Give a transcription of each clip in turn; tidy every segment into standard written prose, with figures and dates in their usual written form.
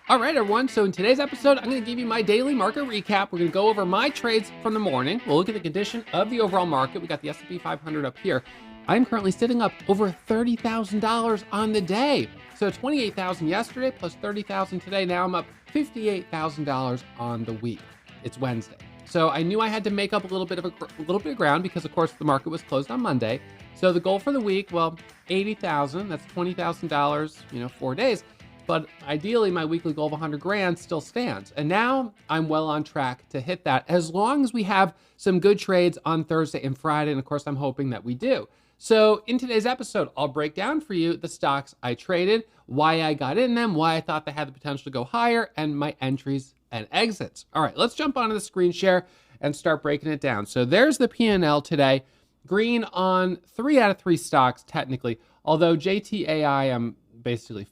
All right, everyone. So in today's episode, I'm going to give you my daily market recap. We're going to go over my trades from the morning. We'll look at the condition of the overall market. We got the S&P 500 up here. I'm currently sitting up over $30,000 on the day. So 28,000 yesterday plus 30,000 today. Now I'm up $58,000 on the week. It's Wednesday. So I knew I had to make up a little bit of ground because, of course, the market was closed on Monday. So the goal for the week, well, 80,000. That's $20,000, 4 days. But ideally, my weekly goal of 100 grand still stands. And now I'm well on track to hit that as long as we have some good trades on Thursday and Friday. And of course, I'm hoping that we do. So in today's episode, I'll break down for you the stocks I traded, why I got in them, why I thought they had the potential to go higher, and my entries and exits. All right, let's jump onto the screen share and start breaking it down. So there's the P&L today. Green on 3 out of 3 stocks, technically. Although JTAI, I'm basically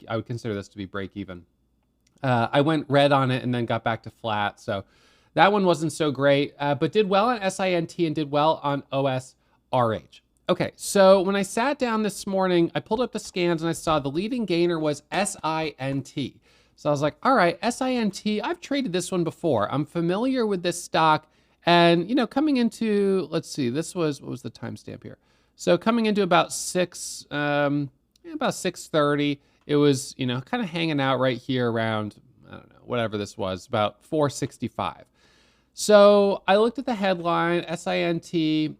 I would consider this to be break even. I went red on it and then got back to flat. So that one wasn't so great, but did well on SINT and did well on OSRH. Okay, so when I sat down this morning, I pulled up the scans and I saw the leading gainer was SINT. So I was like, all right, SINT, I've traded this one before. I'm familiar with this stock. And, coming into, let's see, what was the timestamp here? So coming into about 6:30, it was, kind of hanging out right here around, I don't know, whatever this was, about 465. So I looked at the headline, SINT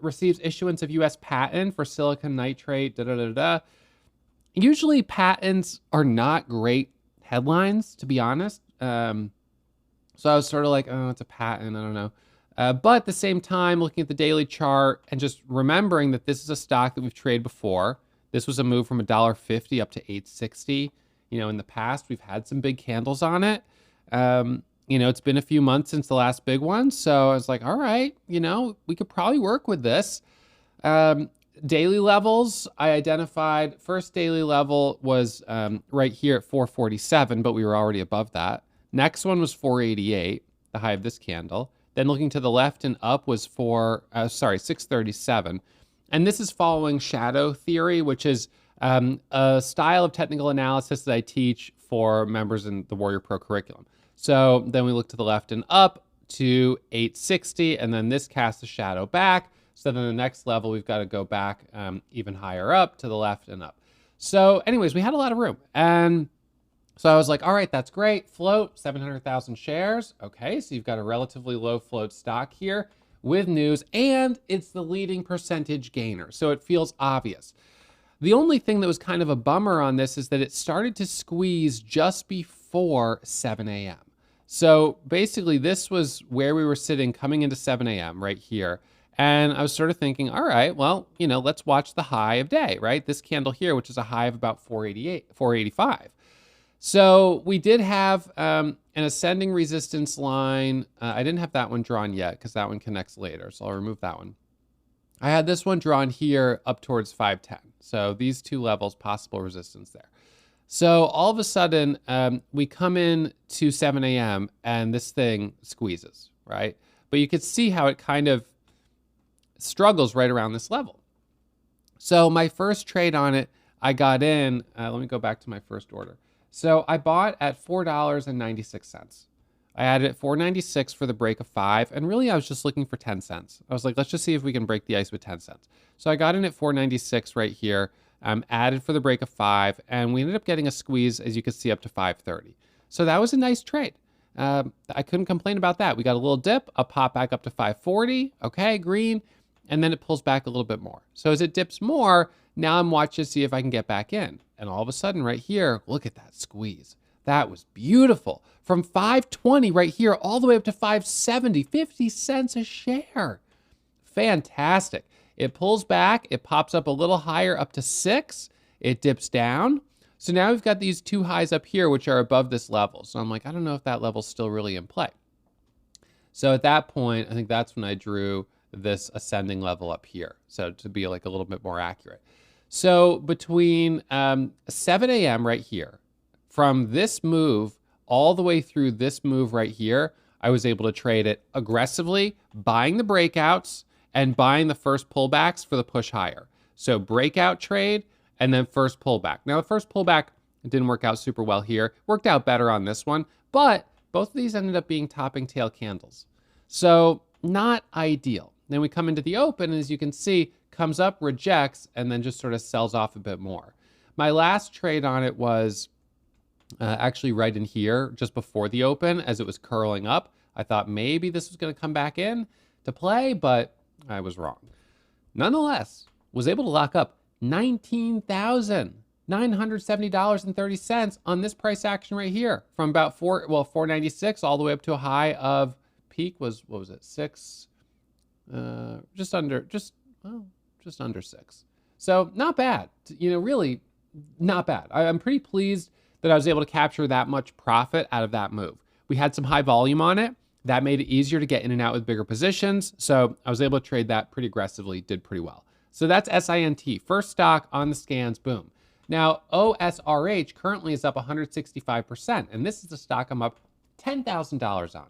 receives issuance of U.S. patent for silicon nitrate, Usually patents are not great headlines, to be honest. So I was sort of like, oh, it's a patent, I don't know. But at the same time, looking at the daily chart and just remembering that this is a stock that we've traded before. This was a move from $1.50 up to $8.60. In the past, we've had some big candles on it. It's been a few months since the last big one. So I was like, all right, we could probably work with this. Daily levels, I identified. First daily level was right here at 447, but we were already above that. Next one was 488, the high of this candle. Then looking to the left and up was 637. And this is following shadow theory, which is a style of technical analysis that I teach for members in the Warrior Pro curriculum. So then we look to the left and up to 860, and then this casts a shadow back. So then the next level, we've got to go back even higher up to the left and up. So anyways, we had a lot of room. And so I was like, all right, that's great. Float, 700,000 shares. Okay, so you've got a relatively low float stock here with news, and it's the leading percentage gainer. So it feels obvious. The only thing that was kind of a bummer on this is that it started to squeeze just before 7 a.m. So basically this was where we were sitting coming into 7 a.m. right here. And I was sort of thinking, all right, well, let's watch the high of day, right? This candle here, which is a high of about 485. So we did have an ascending resistance line. I didn't have that one drawn yet because that one connects later. So I'll remove that one. I had this one drawn here up towards 510. So these two levels, possible resistance there. So all of a sudden, we come in to 7 a.m. and this thing squeezes, right? But you could see how it kind of struggles right around this level. So my first trade on it, I got in, let me go back to my first order. So I bought at $4.96. I added at $4.96 for the break of 5, and really I was just looking for 10 cents. I was like, let's just see if we can break the ice with 10 cents. So I got in at $4.96 right here, added for the break of 5, and we ended up getting a squeeze, as you can see, up to $5.30. So that was a nice trade. I couldn't complain about that. We got a little dip, a pop back up to $5.40, okay, green, and then it pulls back a little bit more. So as it dips more, now I'm watching to see if I can get back in. And all of a sudden right here, look at that squeeze. That was beautiful. From 520 right here all the way up to 570, 50 cents a share. Fantastic. It pulls back, it pops up a little higher up to 6, it dips down. So now we've got these two highs up here, which are above this level. So I'm like, I don't know if that level's still really in play. So at that point, I think that's when I drew this ascending level up here. So to be like a little bit more accurate. So between 7 a.m. right here, from this move all the way through this move right here, I was able to trade it aggressively, buying the breakouts and buying the first pullbacks for the push higher. So breakout trade and then first pullback. Now the first pullback It didn't work out super well here. Worked out better on this one, but both of these ended up being topping tail candles. So not ideal. Then we come into the open, and as you can see, comes up, rejects, and then just sort of sells off a bit more. My last trade on it was actually right in here, just before the open, as it was curling up. I thought maybe this was going to come back in to play, but I was wrong. Nonetheless, was able to lock up $19,970.30 on this price action right here, from about 496 all the way up to a high of peak was, what was it, 6, just under 6. So not bad, really not bad. I'm pretty pleased that I was able to capture that much profit out of that move. We had some high volume on it. That made it easier to get in and out with bigger positions. So I was able to trade that pretty aggressively, did pretty well. So that's SINT, first stock on the scans, boom. Now, OSRH currently is up 165%, and this is the stock I'm up $10,000 on.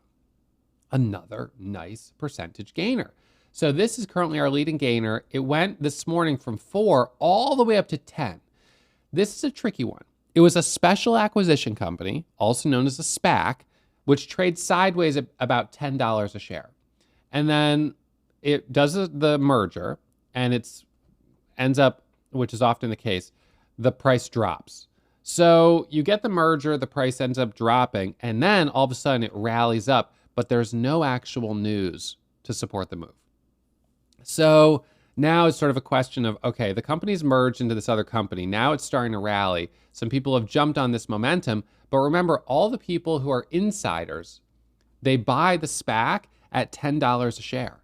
Another nice percentage gainer. So this is currently our leading gainer. It went this morning from 4 all the way up to 10. This is a tricky one. It was a special acquisition company, also known as a SPAC, which trades sideways at about $10 a share. And then it does the merger, and it ends up, which is often the case, the price drops. So you get the merger, the price ends up dropping, and then all of a sudden it rallies up, but there's no actual news to support the move. So now it's sort of a question of, okay, the company's merged into this other company. Now it's starting to rally. Some people have jumped on this momentum, but remember, all the people who are insiders, they buy the SPAC at $10 a share.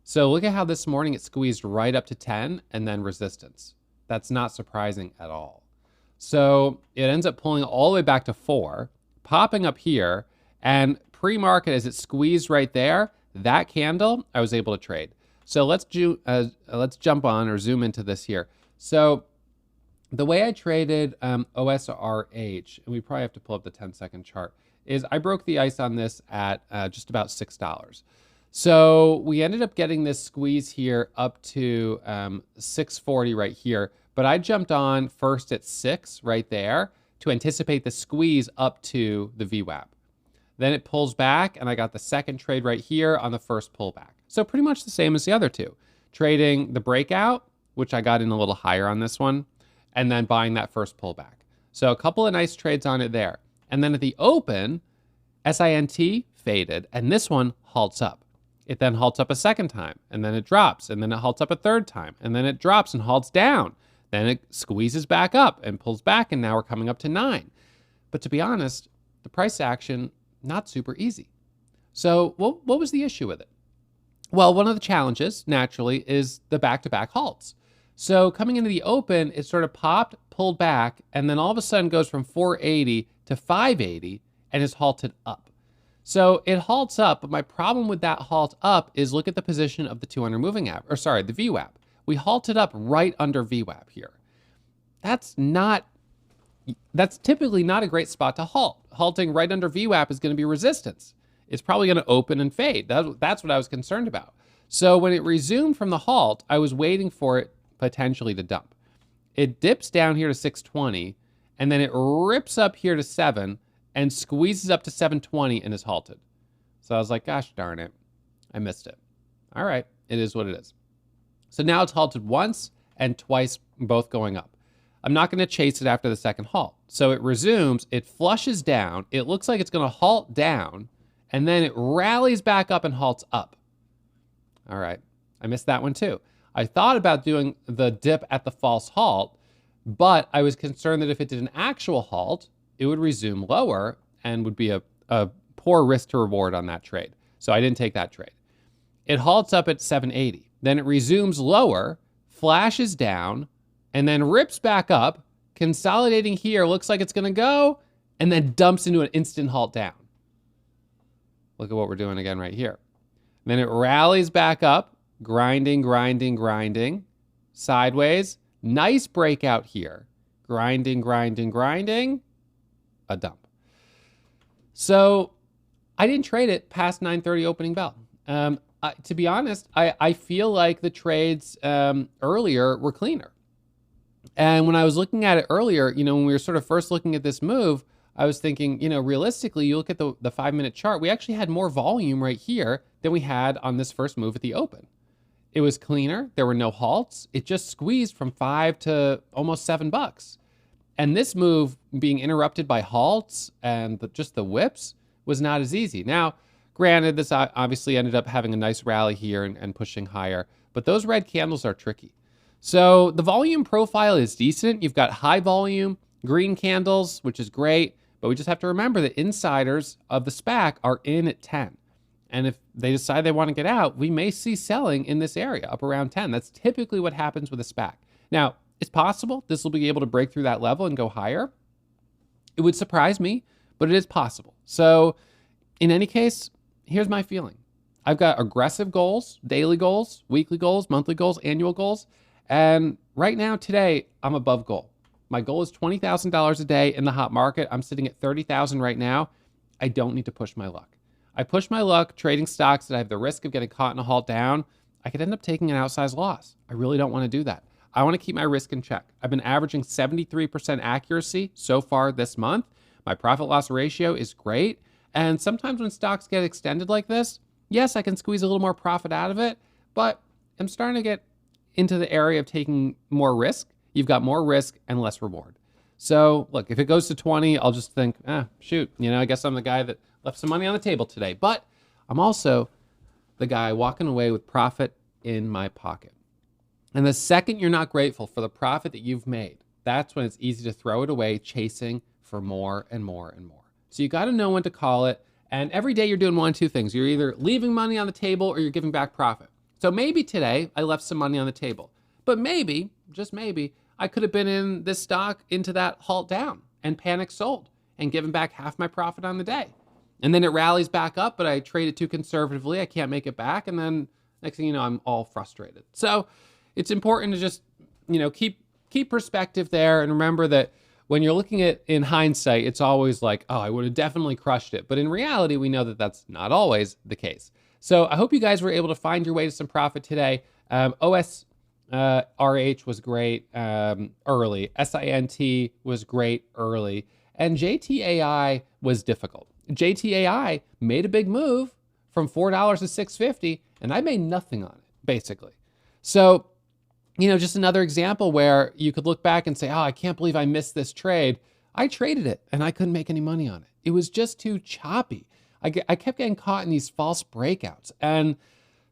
So look at how this morning it squeezed right up to 10 and then resistance. That's not surprising at all. So it ends up pulling all the way back to 4, popping up here, and pre-market as it squeezed right there, that candle I was able to trade. So let's jump on or zoom into this here. So the way I traded OSRH, and we probably have to pull up the 10-second chart, is I broke the ice on this at just about $6. So we ended up getting this squeeze here up to 640 right here, but I jumped on first at 6 right there to anticipate the squeeze up to the VWAP. Then it pulls back, and I got the second trade right here on the first pullback. So pretty much the same as the other two. Trading the breakout, which I got in a little higher on this one, and then buying that first pullback. So a couple of nice trades on it there. And then at the open, SINT faded, and this one halts up. It then halts up a second time, and then it drops, and then it halts up a third time, and then it drops and halts down. Then it squeezes back up and pulls back, and now we're coming up to 9. But to be honest, the price action, not super easy. So what was the issue with it? Well, one of the challenges, naturally, is the back-to-back halts. So coming into the open, it sort of popped, pulled back, and then all of a sudden goes from 480 to 580 and is halted up. So it halts up, but my problem with that halt up is look at the position of the 200 moving average, or sorry, the VWAP. We halted up right under VWAP here. That's typically not a great spot to halt. Halting right under VWAP is going to be resistance. It's probably going to open and fade. That's what I was concerned about. So when it resumed from the halt, I was waiting for it potentially to dump. It dips down here to 620, and then it rips up here to 7 and squeezes up to 720 and is halted. So I was like, gosh darn it, I missed it. All right, it is what it is. So now it's halted once and twice, both going up. I'm not going to chase it after the second halt. So it resumes, it flushes down, it looks like it's going to halt down, and then it rallies back up and halts up. All right, I missed that one too. I thought about doing the dip at the false halt, but I was concerned that if it did an actual halt, it would resume lower and would be a poor risk to reward on that trade. So I didn't take that trade. It halts up at 780. Then it resumes lower, flashes down, and then rips back up, consolidating here, looks like it's going to go, and then dumps into an instant halt down. Look at what we're doing again right here. Then it rallies back up, grinding, grinding, grinding, sideways. Nice breakout here. Grinding, grinding, grinding, a dump. So I didn't trade it past 9:30 opening bell. To be honest, I feel like the trades earlier were cleaner. And when I was looking at it earlier, when we were sort of first looking at this move, I was thinking, realistically, you look at the 5-minute chart, we actually had more volume right here than we had on this first move at the open. It was cleaner. There were no halts. It just squeezed from $5 to almost $7. And this move being interrupted by halts and just the whips was not as easy. Now, granted, this obviously ended up having a nice rally here and pushing higher, but those red candles are tricky. So the volume profile is decent. You've got high volume, green candles, which is great, but we just have to remember that insiders of the SPAC are in at 10. And if they decide they want to get out, we may see selling in this area up around 10. That's typically what happens with a SPAC. Now, it's possible this will be able to break through that level and go higher. It would surprise me, but it is possible. So in any case, here's my feeling. I've got aggressive goals, daily goals, weekly goals, monthly goals, annual goals. And right now, today, I'm above goal. My goal is $20,000 a day in the hot market. I'm sitting at $30,000 right now. I don't need to push my luck. I push my luck trading stocks that I have the risk of getting caught in a halt down. I could end up taking an outsized loss. I really don't want to do that. I want to keep my risk in check. I've been averaging 73% accuracy so far this month. My profit loss ratio is great. And sometimes when stocks get extended like this, yes, I can squeeze a little more profit out of it, but I'm starting to get into the area of taking more risk. You've got more risk and less reward. So look, if it goes to 20, I'll just think, shoot, I guess I'm the guy that left some money on the table today. But I'm also the guy walking away with profit in my pocket. And the second you're not grateful for the profit that you've made, that's when it's easy to throw it away, chasing for more and more and more. So you got to know when to call it. And every day you're doing one of two things. You're either leaving money on the table or you're giving back profit. So maybe today I left some money on the table, but maybe, just maybe, I could have been in this stock into that halt down and panic sold and given back half my profit on the day. And then it rallies back up, but I traded too conservatively. I can't make it back. And then next thing you know, I'm all frustrated. So it's important to just, keep perspective there. And remember that when you're looking at in hindsight, it's always like, oh, I would have definitely crushed it. But in reality, we know that that's not always the case. So I hope you guys were able to find your way to some profit today. OSRH was great early. SINT was great early. And JTAI was difficult. JTAI made a big move from $4 to $6.50, and I made nothing on it, basically. So, just another example where you could look back and say, oh, I can't believe I missed this trade. I traded it, and I couldn't make any money on it. It was just too choppy. I kept getting caught in these false breakouts. And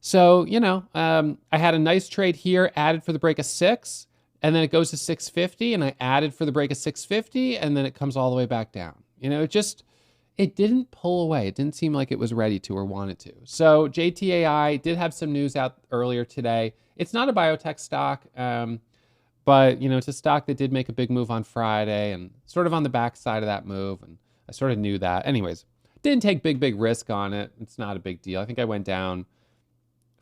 so, I had a nice trade here, added for the break of 6, and then it goes to 650, and I added for the break of 650, and then it comes all the way back down. It didn't pull away. It didn't seem like it was ready to or wanted to. So JTAI did have some news out earlier today. It's not a biotech stock, but it's a stock that did make a big move on Friday and sort of on the backside of that move, and I sort of knew that. Anyways, didn't take big risk on it. It's not a big deal. I think I went down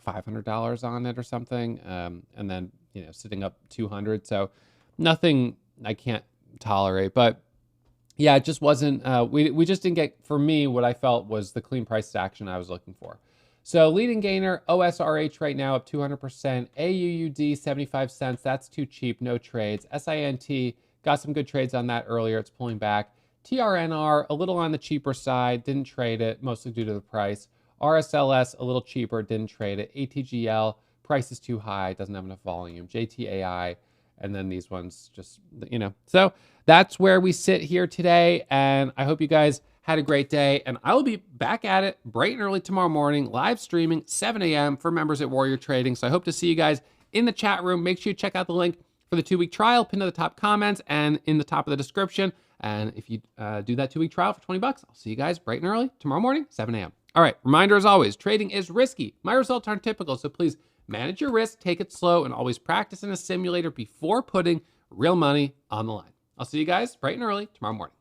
$500 on it or something, and then sitting up 200. So nothing I can't tolerate, but yeah, it just wasn't. We just didn't get, for me, what I felt was the clean price action I was looking for. So leading gainer, OSRH right now up 200%, AUUD 75 cents. That's too cheap, no trades. SINT got some good trades on that earlier. It's pulling back. TRNR a little on the cheaper side, didn't trade it, mostly due to the price. RSLS a little cheaper, didn't trade it. ATGL price is too high, doesn't have enough volume. JTAI, and then these ones just, So that's where we sit here today, and I hope you guys had a great day, and I will be back at it bright and early tomorrow morning, live streaming 7 a.m. for members at Warrior Trading. So I hope to see you guys in the chat room. Make sure you check out the link for the 2-week trial pinned to the top comments and in the top of the description. And if you do that 2-week trial for $20, I'll see you guys bright and early tomorrow morning, 7 a.m. All right, reminder as always, trading is risky. My results aren't typical, so please manage your risk, take it slow, and always practice in a simulator before putting real money on the line. I'll see you guys bright and early tomorrow morning.